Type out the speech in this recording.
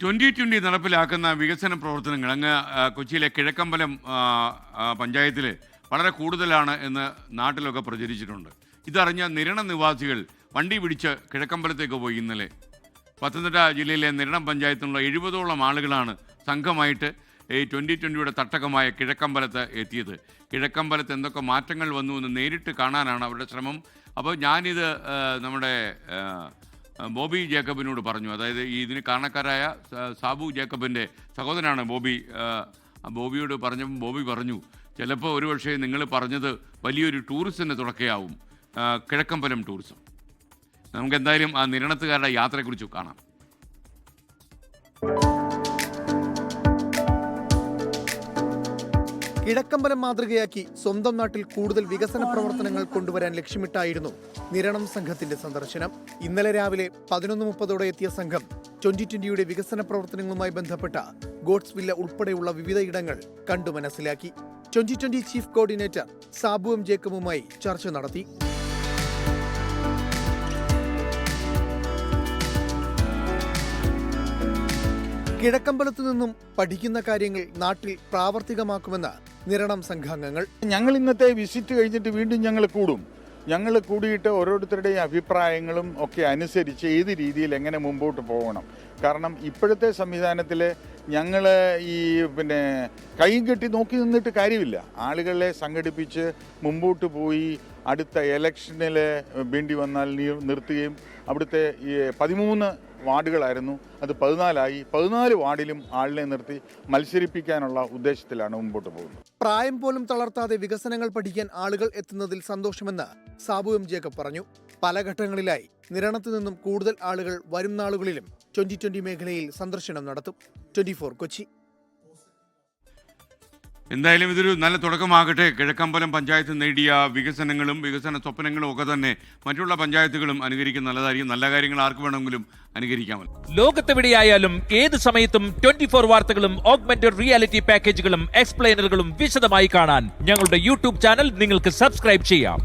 2020 നടപ്പിലാക്കുന്ന വികസന പ്രവർത്തനങ്ങൾ അങ്ങ് കൊച്ചിയിലെ കിഴക്കമ്പലം പഞ്ചായത്തിൽ വളരെ കൂടുതലാണ് എന്ന് നാട്ടിലൊക്കെ പ്രചരിച്ചിട്ടുണ്ട്. ഇതറിഞ്ഞ നിരണം നിവാസികൾ വണ്ടി പിടിച്ച് കിഴക്കമ്പലത്തേക്ക് പോയി. ഇന്നലെ പത്തനംതിട്ട ജില്ലയിലെ നിരണം പഞ്ചായത്തിലുള്ള 70ഓളം ആളുകളാണ് സംഘമായിട്ട് ഈ 2020യുടെ തട്ടകമായ കിഴക്കമ്പലത്ത് എത്തിയത്. കിഴക്കമ്പലത്ത് എന്തൊക്കെ മാറ്റങ്ങൾ വന്നു എന്ന് നേരിട്ട് കാണാനാണ് അവരുടെ ശ്രമം. അപ്പോൾ ഞാനിത് നമ്മുടെ ബോബി ജേക്കബിനോട് പറഞ്ഞു. അതായത് ഇതിന് കാരണക്കാരായ സാബു ജേക്കബിൻ്റെ സഹോദരനാണ് ബോബി. ബോബിയോട് പറഞ്ഞപ്പോൾ ബോബി പറഞ്ഞു, ചിലപ്പോൾ ഒരുപക്ഷെ നിങ്ങൾ പറഞ്ഞത് വലിയൊരു ടൂറിസത്തിന് തുടക്കയാവും, കിഴക്കമ്പലം ടൂറിസം. നമുക്ക് എന്തായാലും ആ നിരണത്തുകാരുടെ യാത്രയെക്കുറിച്ച് കാണാം. കിഴക്കമ്പലം മാതൃകയാക്കി സ്വന്തം നാട്ടിൽ കൂടുതൽ വികസന പ്രവർത്തനങ്ങൾ കൊണ്ടുവരാൻ ലക്ഷ്യമിട്ടായിരുന്നു നിരണം സംഘത്തിന്റെ സന്ദർശനം. ഇന്നലെ രാവിലെ 11:30 എത്തിയ സംഘം 2020യുടെ വികസന പ്രവർത്തനങ്ങളുമായി ബന്ധപ്പെട്ട ഗോഡ്സ് വില്ല ഉൾപ്പെടെയുള്ള വിവിധ ഇടങ്ങൾ കണ്ടു മനസ്സിലാക്കി. 2020 ചീഫ് കോർഡിനേറ്റർ സാബു എം ജേക്കബുമായി ചർച്ച നടത്തി. കിഴക്കമ്പലത്തു നിന്നും പഠിക്കുന്ന കാര്യങ്ങൾ നാട്ടിൽ പ്രാവർത്തികമാക്കുമെന്ന് നിരണം സംഘാംഗങ്ങൾ. ഞങ്ങൾ ഇന്നത്തെ വിസിറ്റ് കഴിഞ്ഞിട്ട് വീണ്ടും ഞങ്ങൾ കൂടും. ഞങ്ങൾ കൂടിയിട്ട് ഓരോരുത്തരുടെയും അഭിപ്രായങ്ങളും ഒക്കെ അനുസരിച്ച് ഏത് രീതിയിൽ എങ്ങനെ മുമ്പോട്ട് പോകണം. കാരണം ഇപ്പോഴത്തെ സംവിധാനത്തിൽ ഞങ്ങൾ ഈ കൈയും കെട്ടി നോക്കി നിന്നിട്ട് കാര്യമില്ല. ആളുകളെ സംഘടിപ്പിച്ച് മുമ്പോട്ട് പോയി അടുത്ത ഇലക്ഷനിൽ വേണ്ടി വന്നാൽ നിർത്തുകയും അവിടുത്തെ 13 വാർഡുകളായിരുന്നു, അത് 14 ആയി. 14 വാർഡിലും ആളിനെ നിർത്തി മത്സരിപ്പിക്കാനുള്ള ഉദ്ദേശത്തിലാണ് മുമ്പോട്ട് പോകുന്നത്. പ്രായം പോലും തളർത്താതെ വികസനങ്ങൾ പഠിക്കാൻ ആളുകൾ എത്തുന്നതിൽ സന്തോഷമെന്ന് സാബു എം ജേക്കബ് പറഞ്ഞു. പല ഘട്ടങ്ങളിലായി നിരണത്തു നിന്നും കൂടുതൽ ആളുകൾ വരും നാളുകളിലും 2020 മേഖലയിൽ സന്ദർശനം നടത്തും. 24 കൊച്ചി. എന്തായാലും ഇതൊരു നല്ല തുടക്കമാകട്ടെ. കിഴക്കമ്പലം പഞ്ചായത്ത് നേടിയ വികസനങ്ങളും വികസന സ്വപ്നങ്ങളും ഒക്കെ തന്നെ മറ്റുള്ള പഞ്ചായത്തുകളും അനുകരിക്കുന്ന നല്ലതായിരിക്കും. നല്ല കാര്യങ്ങൾ ആർക്ക് വേണമെങ്കിലും അനുകരിക്കാമല്ലോ. ലോകത്തെവിടെയായാലും ഏത് സമയത്തും 24 വാർത്തകളും ഓഗ്മെന്റഡ് റിയാലിറ്റി പാക്കേജുകളും എക്സ്പ്ലെയിനറുകളും വിശദമായി കാണാൻ ഞങ്ങളുടെ യൂട്യൂബ് ചാനൽ നിങ്ങൾക്ക് സബ്സ്ക്രൈബ് ചെയ്യാം.